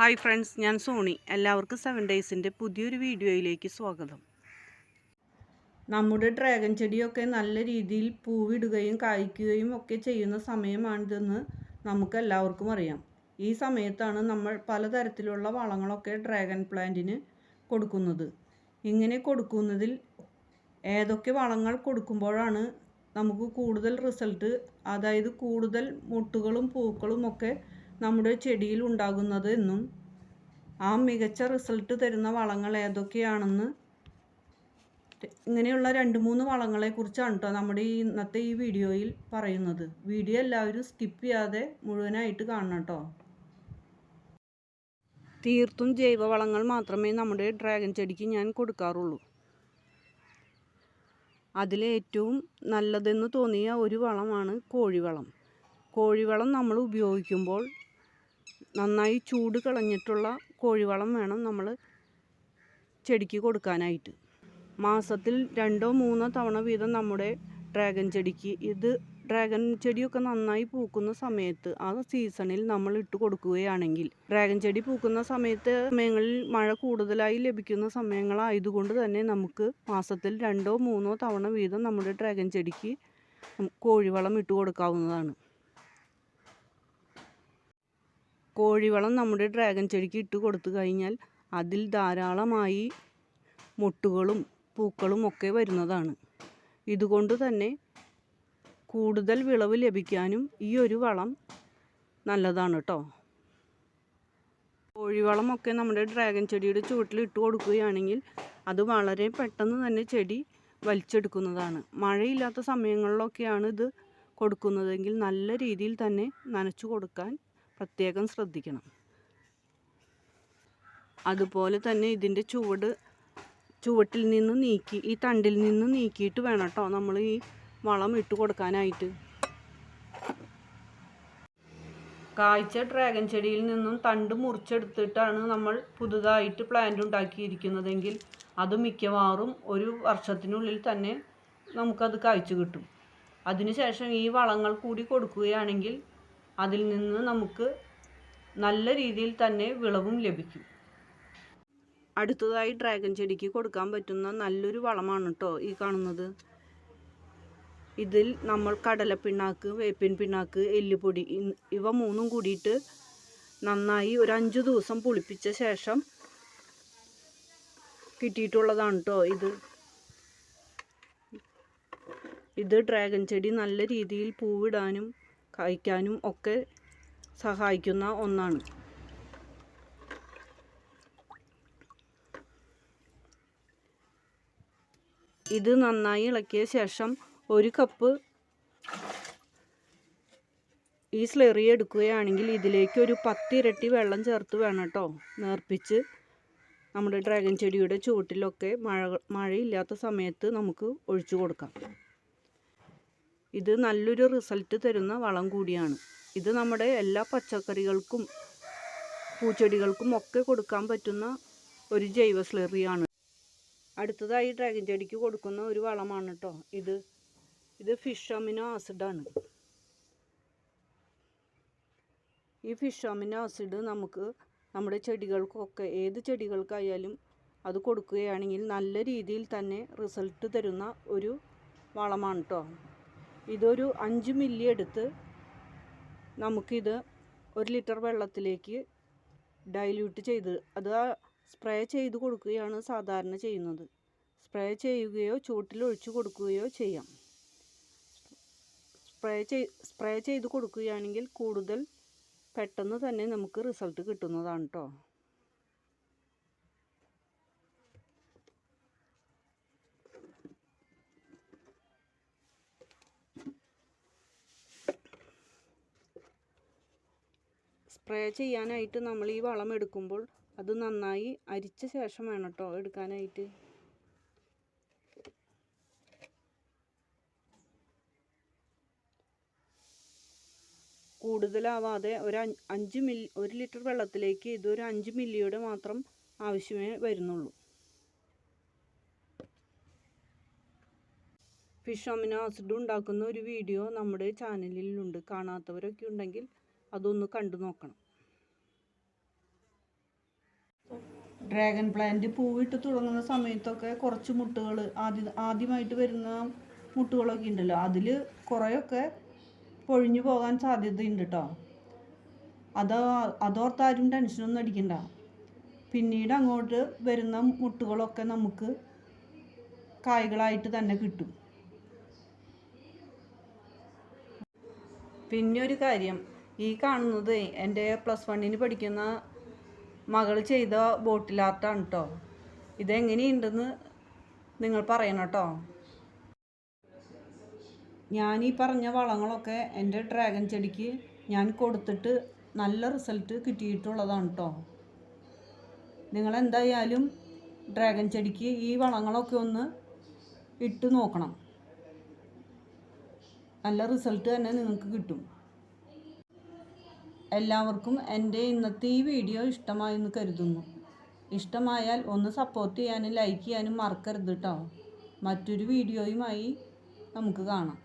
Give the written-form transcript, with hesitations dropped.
Hi friends, ഞാൻ Sony. എല്ലാവർക്കും 7 ഡേയ്സിൻ്റെ പുതിയൊരു വീഡിയോയിലേക്ക് സ്വാഗതം. നമ്മുടെ ഡ്രാഗൺ ചെടിയൊക്കെ നല്ല രീതിയിൽ പൂവിടുകയും കായ്ക്കുകയും ഒക്കെ ചെയ്യുന്ന സമയമാണിതെന്ന് നമുക്ക് എല്ലാവർക്കും അറിയാം. ഈ സമയത്താണ് നമ്മൾ പലതരത്തിലുള്ള വളങ്ങളൊക്കെ ഡ്രാഗൺ പ്ലാന്റിന് കൊടുക്കുന്നത്. ഇങ്ങനെ കൊടുക്കുന്നതിൽ ഏതൊക്കെ വളങ്ങൾ കൊടുക്കുമ്പോഴാണ് നമുക്ക് കൂടുതൽ റിസൾട്ട്, അതായത് കൂടുതൽ മുട്ടുകളും പൂക്കളും ഒക്കെ നമ്മുടെ ചെടിയിൽ ഉണ്ടാകുന്നത് എന്നും ആ മികച്ച റിസൾട്ട് തരുന്ന വളങ്ങൾ ഏതൊക്കെയാണെന്ന് ഇങ്ങനെയുള്ള 2-3 വളങ്ങളെക്കുറിച്ചാണ് കേട്ടോ നമ്മുടെ ഇന്നത്തെ ഈ വീഡിയോയിൽ പറയുന്നത്. വീഡിയോ എല്ലാവരും സ്കിപ്പ് ചെയ്യാതെ മുഴുവനായിട്ട് കാണണം കേട്ടോ. തീർത്തും ജൈവവളങ്ങൾ മാത്രമേ നമ്മുടെ ഡ്രാഗൺ ചെടിക്ക് ഞാൻ കൊടുക്കാറുള്ളൂ. അതിലേറ്റവും നല്ലതെന്ന് തോന്നിയ ഒരു വളമാണ് കോഴിവളം. കോഴിവളം നമ്മൾ ഉപയോഗിക്കുമ്പോൾ നന്നായി ചൂട് കളഞ്ഞിട്ടുള്ള കോഴിവളം വേണം നമ്മൾ ചെടിക്ക് കൊടുക്കാനായിട്ട്. മാസത്തിൽ 2-3 തവണ വീതം നമ്മുടെ ഡ്രാഗൺ ചെടിക്ക്, ഇത് ഡ്രാഗൺ ചെടിയൊക്കെ നന്നായി പൂക്കുന്ന സമയത്ത് ആ സീസണിൽ നമ്മൾ ഇട്ട് കൊടുക്കുകയാണെങ്കിൽ, ഡ്രാഗൺ ചെടി പൂക്കുന്ന സമയങ്ങളിൽ മഴ കൂടുതലായി ലഭിക്കുന്ന സമയങ്ങളായതുകൊണ്ട് തന്നെ നമുക്ക് മാസത്തിൽ 2-3 തവണ വീതം നമ്മുടെ ഡ്രാഗൺ ചെടിക്ക് കോഴിവളം ഇട്ട് കൊടുക്കാവുന്നതാണ്. കോഴിവളം നമ്മുടെ ഡ്രാഗൺ ചെടിക്ക് ഇട്ട് കൊടുത്തു കഴിഞ്ഞാൽ അതിൽ ധാരാളമായി മൊട്ടുകളും പൂക്കളും ഒക്കെ വരുന്നതാണ്. ഇതുകൊണ്ട് തന്നെ കൂടുതൽ വിളവ് ലഭിക്കാനും ഈ ഒരു വളം നല്ലതാണ് കേട്ടോ. കോഴിവളമൊക്കെ നമ്മുടെ ഡ്രാഗൺ ചെടിയുടെ ചുവട്ടിൽ ഇട്ട് കൊടുക്കുകയാണെങ്കിൽ അത് വളരെ പെട്ടെന്ന് തന്നെ ചെടി വലിച്ചെടുക്കുന്നതാണ്. മഴയില്ലാത്ത സമയങ്ങളിലൊക്കെയാണ് ഇത് കൊടുക്കുന്നതെങ്കിൽ നല്ല രീതിയിൽ തന്നെ നനച്ചു കൊടുക്കാൻ പ്രത്യേകം ശ്രദ്ധിക്കണം. അതുപോലെ തന്നെ ഇതിൻ്റെ ചുവട്ടിൽ നിന്ന് നീക്കി, ഈ തണ്ടിൽ നിന്ന് നീക്കിയിട്ട് വേണം കേട്ടോ നമ്മൾ ഈ വളം ഇട്ട് കൊടുക്കാനായിട്ട്. കായ്ച്ച ഡ്രാഗൺ ചെടിയിൽ നിന്നും തണ്ട് മുറിച്ചെടുത്തിട്ടാണ് നമ്മൾ പുതുതായിട്ട് പ്ലാന്റ് ഉണ്ടാക്കിയിരിക്കുന്നതെങ്കിൽ അത് മിക്കവാറും 1 വർഷത്തിനുള്ളിൽ തന്നെ നമുക്കത് കായ്ച്ചു കിട്ടും. അതിനുശേഷം ഈ വളങ്ങൾ കൂടി കൊടുക്കുകയാണെങ്കിൽ അതിൽ നിന്ന് നമുക്ക് നല്ല രീതിയിൽ തന്നെ വിളവും ലഭിക്കും. അടുത്തതായി ഡ്രാഗൺ ചെടിക്ക് കൊടുക്കാൻ പറ്റുന്ന നല്ലൊരു വളമാണ് കേട്ടോ ഈ കാണുന്നത്. ഇതിൽ നമ്മൾ കടലപ്പിണ്ണാക്ക്, വേപ്പിൻ പിണ്ണാക്ക്, എല്ലുപൊടി ഇവ 3 കൂടിയിട്ട് നന്നായി ഒരു 5 ദിവസം പുളിപ്പിച്ച ശേഷം കിട്ടിയിട്ടുള്ളതാണ് കേട്ടോ ഇത് ഡ്രാഗൺ ചെടി നല്ല രീതിയിൽ പൂവിടാനും കായ്ക്കാനും ഒക്കെ സഹായിക്കുന്ന ഒന്നാണ്. ഇത് നന്നായി ഇളക്കിയ ശേഷം 1 കപ്പ് ഈ സ്ലറി എടുക്കുകയാണെങ്കിൽ ഇതിലേക്ക് ഒരു 10 ഇരട്ടി വെള്ളം ചേർത്ത് വേണം കേട്ടോ നേർപ്പിച്ച് നമ്മുടെ ഡ്രാഗൺ ചെടിയുടെ ചുവട്ടിലൊക്കെ മഴയില്ലാത്ത സമയത്ത് നമുക്ക് ഒഴിച്ചു കൊടുക്കാം. ഇത് നല്ലൊരു റിസൾട്ട് തരുന്ന വളം കൂടിയാണ്. ഇത് നമ്മുടെ എല്ലാ പച്ചക്കറികൾക്കും പൂച്ചെടികൾക്കും ഒക്കെ കൊടുക്കാൻ പറ്റുന്ന ഒരു ജൈവ സ്ലറിയാണ്. അടുത്തതായി ഡ്രാഗൺ ചെടിക്ക് കൊടുക്കുന്ന ഒരു വളമാണ് കേട്ടോ ഇത് ഫിഷ് അമിനോ ആസിഡാണ്. ഈ ഫിഷ് അമിനോ ആസിഡ് നമുക്ക് നമ്മുടെ ചെടികൾക്കൊക്കെ, ഏത് ചെടികൾക്കായാലും അത് കൊടുക്കുകയാണെങ്കിൽ നല്ല രീതിയിൽ തന്നെ റിസൾട്ട് തരുന്ന ഒരു വളമാണ് കേട്ടോ. ഇതൊരു 5 മില്ലി എടുത്ത് നമുക്കിത് 1 ലിറ്റർ വെള്ളത്തിലേക്ക് ഡൈല്യൂട്ട് ചെയ്ത് അത് സ്പ്രേ ചെയ്ത് കൊടുക്കുകയാണ് സാധാരണ ചെയ്യുന്നത്. സ്പ്രേ ചുവട്ടിൽ ഒഴിച്ചു കൊടുക്കുകയോ ചെയ്യാം. സ്പ്രേ ചെയ്ത് കൊടുക്കുകയാണെങ്കിൽ കൂടുതൽ പെട്ടെന്ന് തന്നെ നമുക്ക് റിസൾട്ട് കിട്ടുന്നതാണ് കേട്ടോ. സ്പ്രേ ചെയ്യാനായിട്ട് നമ്മൾ ഈ വളം എടുക്കുമ്പോൾ അത് നന്നായി അരിച്ച ശേഷം വേണം കേട്ടോ എടുക്കാനായിട്ട്. കൂടുതലാവാതെ ഒരു 1 ലിറ്റർ വെള്ളത്തിലേക്ക് ഇതൊരു 5 മില്ലിയുടെ മാത്രം ആവശ്യമേ വരുന്നുള്ളൂ. ഫിഷ് അമിനോ ആസിഡ് ഉണ്ടാക്കുന്ന ഒരു വീഡിയോ നമ്മുടെ ചാനലിലുണ്ട്. കാണാത്തവരൊക്കെ ഉണ്ടെങ്കിൽ അതൊന്ന് കണ്ടു നോക്കണം. ഡ്രാഗൺ പ്ലാന്റ് പൂവിട്ട് തുടങ്ങുന്ന സമയത്തൊക്കെ കുറച്ച് മുട്ടുകൾ ആദ്യമായിട്ട് വരുന്ന മുട്ടുകളൊക്കെ ഉണ്ടല്ലോ, അതിൽ കുറേയൊക്കെ പൊഴിഞ്ഞു പോകാൻ സാധ്യതയുണ്ട് കേട്ടോ. അതോർത്താരും ടെൻഷനൊന്നും അടിക്കണ്ട. പിന്നീട് അങ്ങോട്ട് വരുന്ന മുട്ടുകളൊക്കെ നമുക്ക് കായ്കളായിട്ട് തന്നെ കിട്ടും. പിന്നെ ഒരു കാര്യം, ഈ കാണുന്നത് എൻ്റെ +1 പഠിക്കുന്ന മകൾ ചെയ്ത ബോട്ടിൽ ആർട്ടാണ് കേട്ടോ. ഇതെങ്ങനെയുണ്ടെന്ന് നിങ്ങൾ പറയണം കേട്ടോ. ഞാൻ ഈ പറഞ്ഞ വളങ്ങളൊക്കെ എൻ്റെ ഡ്രാഗൺ ചെടിക്ക് ഞാൻ കൊടുത്തിട്ട് നല്ല റിസൾട്ട് കിട്ടിയിട്ടുള്ളതാണ് കേട്ടോ. നിങ്ങളെന്തായാലും ഡ്രാഗൺ ചെടിക്ക് ഈ വളങ്ങളൊക്കെ ഒന്ന് ഇട്ട് നോക്കണം. നല്ല റിസൾട്ട് തന്നെ നിങ്ങൾക്ക് കിട്ടും. എല്ലാവർക്കും എൻ്റെ ഇന്നത്തെ ഈ വീഡിയോ ഇഷ്ടമായെന്ന് കരുതുന്നു. ഇഷ്ടമായാൽ ഒന്ന് സപ്പോർട്ട് ചെയ്യാനും ലൈക്ക് ചെയ്യാനും മറക്കരുത് കേട്ടോ. മറ്റൊരു വീഡിയോയുമായി നമുക്ക് കാണാം.